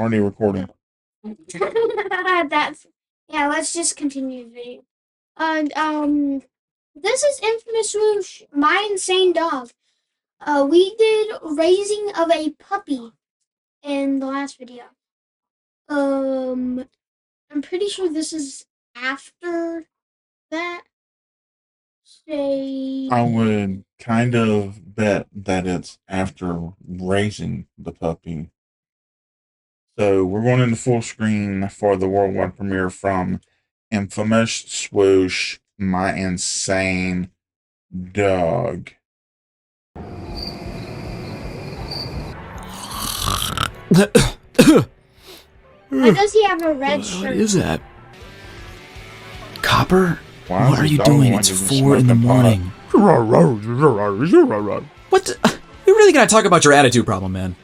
already recording. Yeah, let's just continue the video. And this is Infamous Swoosh, my insane dog. We did raising of a puppy in the last video. I'm pretty sure this is after that. I would kind of bet that it's after raising the puppy. So we're going into full screen for the worldwide premiere from Infamous Swoosh, my insane dog. Why does he have a red shirt? What is that? Copper? Why What are you doing? It's 4 in the morning. What? We really gotta talk about your attitude problem, man.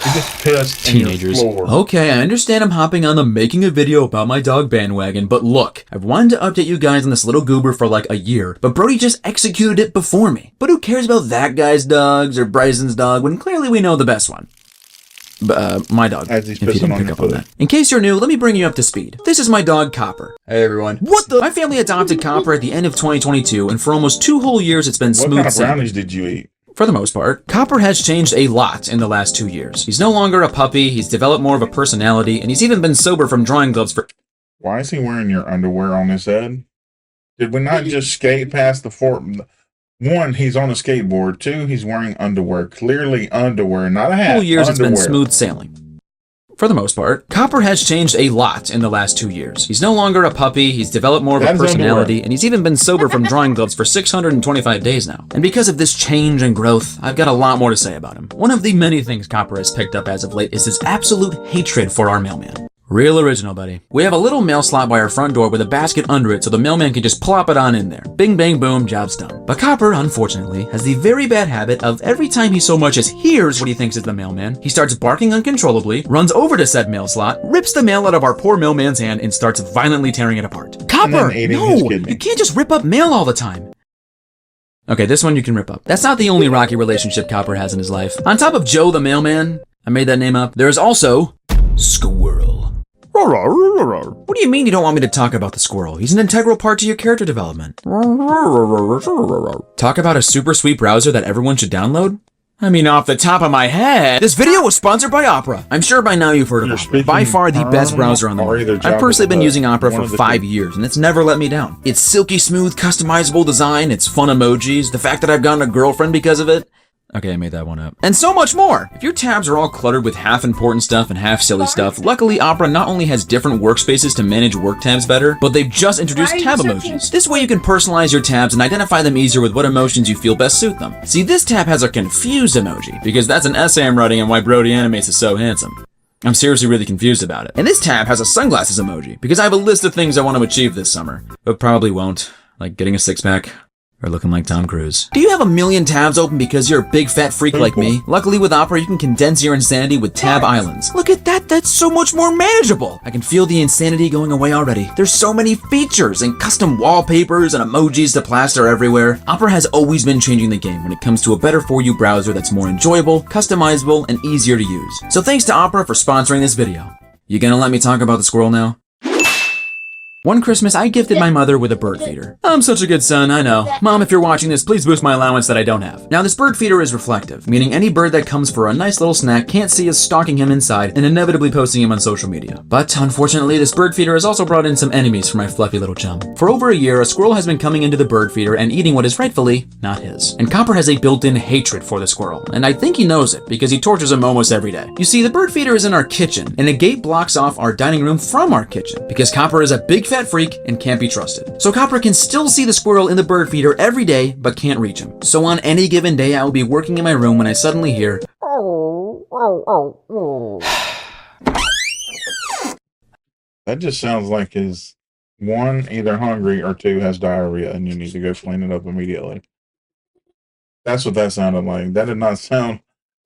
You just pissed Teenagers. in your floor. Okay, I understand I'm hopping on the making a video about my dog bandwagon, but look, I've wanted to update you guys on this little goober for like a year, but Brody just executed it before me. But who cares about that guy's dogs or Bryson's dog when clearly we know the best one? My dog, As he's if you pissing didn't on pick your up on foot. that. In case you're new, let me bring you up to speed. This is my dog, Copper. Hey, everyone. What the? My family adopted Copper at the end of 2022, and for almost 2 whole years, it's been What smooth kind of sailing. brownies did you eat? For the most part, Copper has changed a lot in the last 2 years. He's no longer a puppy, he's developed more of a personality, and he's even been sober from drawing gloves for— Why is he wearing your underwear on his head? Did we not just skate past the fort? 1, he's on a skateboard. 2, he's wearing underwear. Clearly underwear, not a hat. whole years underwear. it's been smooth sailing. For the most part, Copper has changed a lot in the last 2 years. He's no longer a puppy, he's developed more of a That's personality, underwear. and he's even been sober from drawing gloves for 625 days now. And because of this change and growth, I've got a lot more to say about him. One of the many things Copper has picked up as of late is his absolute hatred for our mailman. Real original, buddy. We have a little mail slot by our front door with a basket under it so the mailman can just plop it on in there. Bing, bang, boom, job's done. But Copper, unfortunately, has the very bad habit of every time he so much as hears what he thinks is the mailman, he starts barking uncontrollably, runs over to said mail slot, rips the mail out of our poor mailman's hand, and starts violently tearing it apart. Copper, then eating no! his kidney. You can't just rip up mail all the time. Okay, this one you can rip up. That's not the only rocky relationship Copper has in his life. On top of Joe the mailman, I made that name up, there is also Squirrel. What do you mean you don't want me to talk about the squirrel? He's an integral part to your character development. Talk about a super sweet browser that everyone should download? I mean, off the top of my head, this video was sponsored by Opera. I'm sure by now you've heard of You're Opera. speaking By far the best browser on the or either market. Java I've personally been or using Opera one for of the 5 two. years, and it's never let me down. It's silky smooth, customizable design, it's fun emojis, the fact that I've gotten a girlfriend because of it. Okay, I made that one up. And so much more! If your tabs are all cluttered with half important stuff and half silly stuff, luckily Opera not only has different workspaces to manage work tabs better, but they've just introduced tab emojis. This way you can personalize your tabs and identify them easier with what emotions you feel best suit them. See, this tab has a confused emoji, because that's an essay I'm writing on why Brody Animates is so handsome. I'm seriously really confused about it. And this tab has a sunglasses emoji, because I have a list of things I want to achieve this summer, but probably won't, like getting a six-pack. Or looking like Tom Cruise. Do you have a million tabs open because you're a big fat freak like me? Luckily with Opera, you can condense your insanity with tab islands. Look at that, that's so much more manageable. I can feel the insanity going away already. There's so many features and custom wallpapers and emojis to plaster everywhere. Opera has always been changing the game when it comes to a better for you browser that's more enjoyable, customizable, and easier to use. So thanks to Opera for sponsoring this video. You gonna let me talk about the squirrel now? One Christmas, I gifted my mother with a bird feeder. I'm such a good son, I know. Mom, if you're watching this, please boost my allowance that I don't have. Now, this bird feeder is reflective, meaning any bird that comes for a nice little snack can't see us stalking him inside and inevitably posting him on social media. But unfortunately, this bird feeder has also brought in some enemies for my fluffy little chum. For over a year, a squirrel has been coming into the bird feeder and eating what is rightfully not his. And Copper has a built-in hatred for the squirrel, and I think he knows it because he tortures him almost every day. You see, the bird feeder is in our kitchen, and a gate blocks off our dining room from our kitchen because Copper is a big fat freak and can't be trusted. So Copper can still see the squirrel in the bird feeder every day, but can't reach him. So on any given day, I will be working in my room when I suddenly hear, That just sounds like his 1, either hungry, or 2, has diarrhea, and you need to go clean it up immediately. That's what that sounded like. That did not sound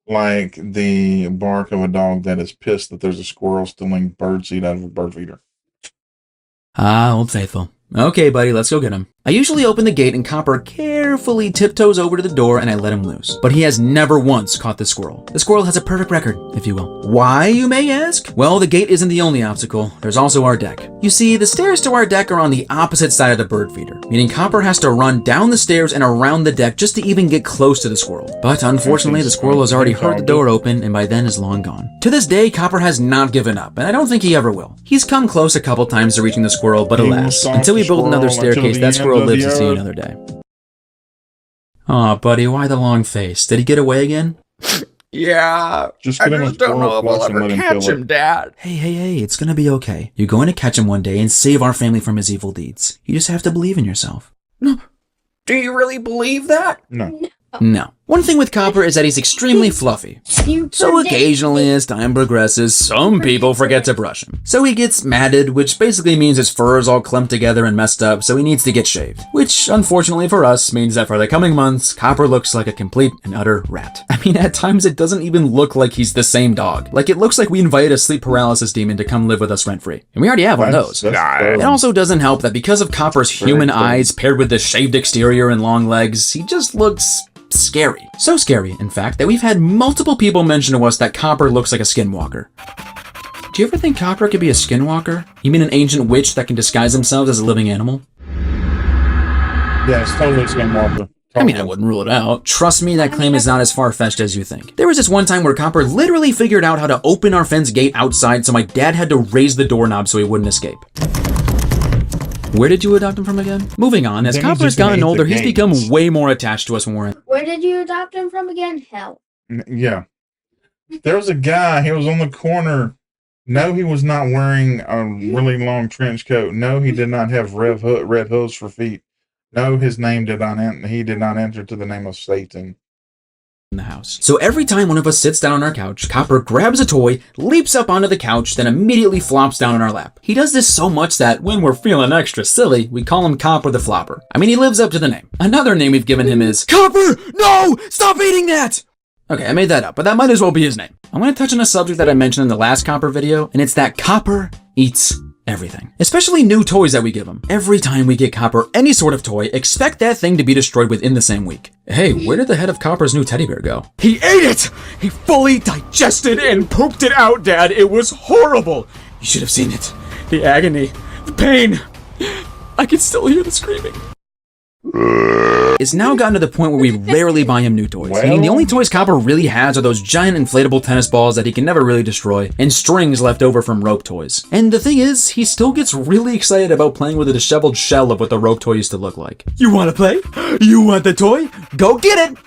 like the bark of a dog that is pissed that there's a squirrel stealing birdseed out of a bird feeder. Ah, Old Faithful. Okay, buddy, let's go get him. I usually open the gate and Copper carefully tiptoes over to the door and I let him loose. But he has never once caught the squirrel. The squirrel has a perfect record, if you will. Why, you may ask? Well, the gate isn't the only obstacle. There's also our deck. You see, the stairs to our deck are on the opposite side of the bird feeder, meaning Copper has to run down the stairs and around the deck just to even get close to the squirrel. But unfortunately, the squirrel has already heard the door open and by then is long gone. To this day, Copper has not given up, and I don't think he ever will. He's come close a couple times to reaching the squirrel, but alas, until we build another staircase, that squirrel lives to see another day. Aw, buddy, why the long face? Did he get away again? Yeah, Just I get him a just don't know squirrel if I'll plush and ever let him catch kill him, it. Dad. Hey, it's gonna be okay. You're going to catch him one day and save our family from his evil deeds. You just have to believe in yourself. No, do you really believe that? No. No. One thing with Copper is that he's extremely fluffy. So occasionally, as time progresses, some people forget to brush him. So he gets matted, which basically means his fur is all clumped together and messed up, so he needs to get shaved. Which, unfortunately for us, means that for the coming months, Copper looks like a complete and utter rat. I mean, at times it doesn't even look like he's the same dog. Like, it looks like we invited a sleep paralysis demon to come live with us rent-free. And we already have one of those. It also doesn't help that because of Copper's human eyes paired with the shaved exterior and long legs, he just looks scary. So scary, in fact, that we've had multiple people mention to us that Copper looks like a skinwalker. Do you ever think Copper could be a skinwalker? You mean an ancient witch that can disguise themselves as a living animal? Yeah, it's totally skinwalker. I mean, I wouldn't rule it out. Trust me, that claim is not as far-fetched as you think. There was this one time where Copper literally figured out how to open our fence gate outside, so my dad had to raise the doorknob so he wouldn't escape. Where did you adopt him from again? Moving on, as Then he Copper has just gotten made the older, he's gates. become way more attached to us when we're in. Where did you adopt him from again? Hell. Yeah. There was a guy, he was on the corner. No, he was not wearing a really long trench coat. No, he did not have red hooves for feet. No, his name did not he did not enter to the name of Satan. In the house. So every time one of us sits down on our couch, Copper grabs a toy, leaps up onto the couch, then immediately flops down on our lap. He does this so much that when we're feeling extra silly, we call him Copper the Flopper. I mean, he lives up to the name. Another name we've given him is Copper! No! Stop eating that! Okay, I made that up, but that might as well be his name. I want to touch on a subject that I mentioned in the last Copper video, and it's that Copper eats everything. Especially new toys that we give him. Every time we get Copper any sort of toy, expect that thing to be destroyed within the same week. Hey, where did the head of Copper's new teddy bear go? He ate it! He fully digested and pooped it out, Dad. It was horrible. You should have seen it. The agony, the pain. I can still hear the screaming. It's now gotten to the point where we rarely buy him new toys. Meaning the only toys Copper really has are those giant inflatable tennis balls that he can never really destroy, and strings left over from rope toys. And the thing is, he still gets really excited about playing with a disheveled shell of what the rope toy used to look like. You want to play? You want the toy? Go get it!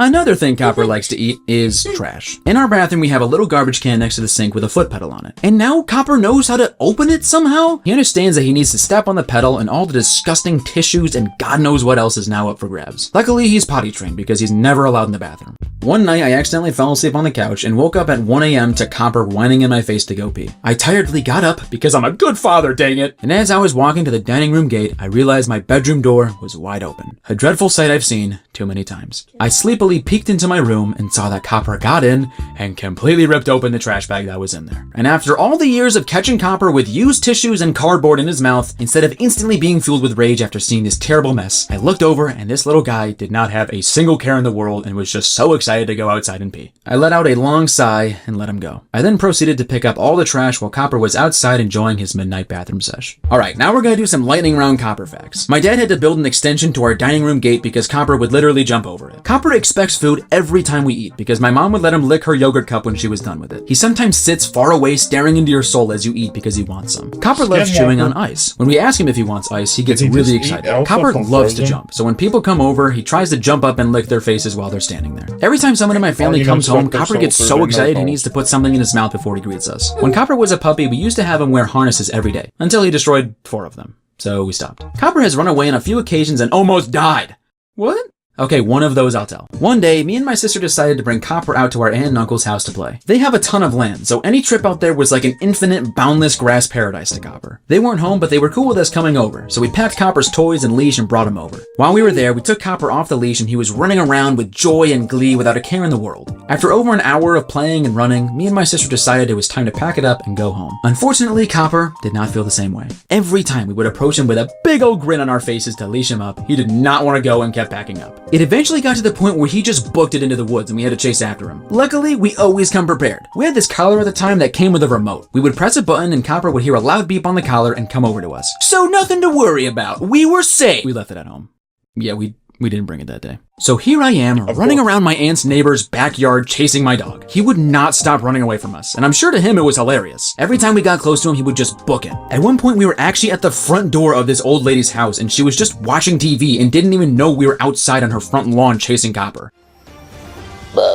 Another thing Copper likes to eat is trash. In our bathroom, we have a little garbage can next to the sink with a foot pedal on it. And now Copper knows how to open it somehow? He understands that he needs to step on the pedal and all the disgusting tissues and God knows what else is now up for grabs. Luckily, he's potty trained because he's never allowed in the bathroom. One night, I accidentally fell asleep on the couch and woke up at 1 a.m. to Copper whining in my face to go pee. I tiredly got up because I'm a good father, dang it! And as I was walking to the dining room gate, I realized my bedroom door was wide open. A dreadful sight I've seen too many times. I sleepily peeked into my room and saw that Copper got in and completely ripped open the trash bag that was in there. And after all the years of catching Copper with used tissues and cardboard in his mouth, instead of instantly being filled with rage after seeing this terrible mess, I looked over and this little guy did not have a single care in the world and was just so excited to go outside and pee. I let out a long sigh and let him go. I then proceeded to pick up all the trash while Copper was outside enjoying his midnight bathroom sesh. Alright, now we're gonna do some lightning round Copper facts. My dad had to build an extension to our dining room gate because Copper would literally jump over it. Copper expects food every time we eat because my mom would let him lick her yogurt cup when she was done with it. He sometimes sits far away staring into your soul as you eat because he wants some. Copper loves chewing on ice. When we ask him if he wants ice, he gets really excited. Copper loves to jump, so when people come over, he tries to jump up and lick their faces while they're standing there. Every time someone in my family comes home, Copper gets so excited he needs to put something in his mouth before he greets us. When Copper was a puppy, we used to have him wear harnesses every day, until he destroyed 4 of them. So we stopped. Copper has run away on a few occasions and almost died. What? Okay, one of those I'll tell. One day, me and my sister decided to bring Copper out to our aunt and uncle's house to play. They have a ton of land, so any trip out there was like an infinite, boundless grass paradise to Copper. They weren't home, but they were cool with us coming over, so we packed Copper's toys and leash and brought him over. While we were there, we took Copper off the leash and he was running around with joy and glee without a care in the world. After over an hour of playing and running, me and my sister decided it was time to pack it up and go home. Unfortunately, Copper did not feel the same way. Every time we would approach him with a big old grin on our faces to leash him up, he did not want to go and kept packing up. It eventually got to the point where he just booked it into the woods and we had to chase after him. Luckily, we always come prepared. We had this collar at the time that came with a remote. We would press a button and Copper would hear a loud beep on the collar and come over to us. So nothing to worry about. We were safe. We left it at home. Yeah, we didn't bring it that day. So here I am, running around my aunt's neighbor's backyard chasing my dog. He would not stop running away from us, and I'm sure to him it was hilarious. Every time we got close to him, he would just book it. At one point, we were actually at the front door of this old lady's house, and she was just watching TV and didn't even know we were outside on her front lawn chasing Copper.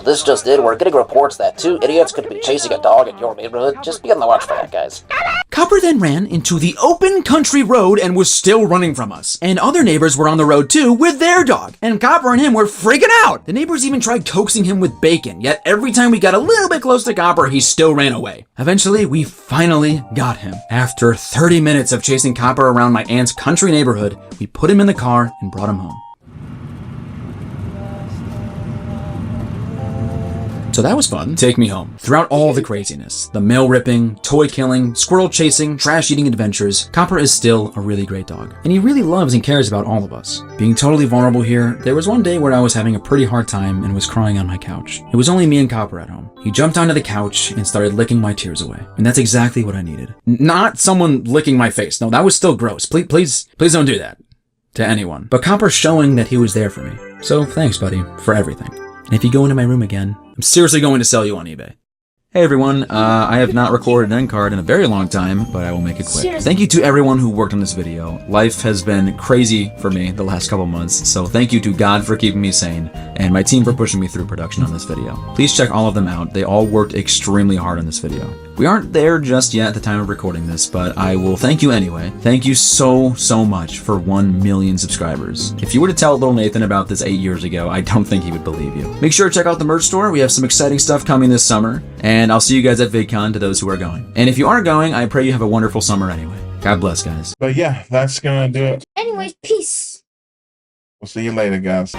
This just in, we're getting reports that 2 idiots could be chasing a dog in your neighborhood. Just be on the watch for that, guys. Copper then ran into the open country road and was still running from us. And other neighbors were on the road too with their dog. And Copper and him were freaking out. The neighbors even tried coaxing him with bacon, yet every time we got a little bit close to Copper, he still ran away. Eventually, we finally got him. After 30 minutes of chasing Copper around my aunt's country neighborhood, we put him in the car and brought him home. So that was fun. Take me home. Throughout all the craziness, the mail ripping, toy killing, squirrel chasing, trash eating adventures, Copper is still a really great dog. And he really loves and cares about all of us. Being totally vulnerable here, there was one day where I was having a pretty hard time and was crying on my couch. It was only me and Copper at home. He jumped onto the couch and started licking my tears away. And that's exactly what I needed. Not someone licking my face. No, that was still gross. Please don't do that to anyone. But Copper showing that he was there for me. So thanks, buddy, for everything. And if you go into my room again, I'm seriously going to sell you on eBay. Hey everyone, I have not recorded an end card in a very long time, but I will make it quick. Seriously. Thank you to everyone who worked on this video. Life has been crazy for me the last couple months, so thank you to God for keeping me sane, and my team for pushing me through production on this video. Please check all of them out. They all worked extremely hard on this video. We aren't there just yet at the time of recording this, but I will thank you anyway. Thank you so much for 1 million subscribers. If you were to tell little Nathan about this 8 years ago, I don't think he would believe you. Make sure to check out the merch store. We have some exciting stuff coming this summer, and I'll see you guys at VidCon to those who are going. And if you are going, I pray you have a wonderful summer anyway. God bless, guys. But yeah, that's gonna do it. Anyways, peace. We'll see you later, guys.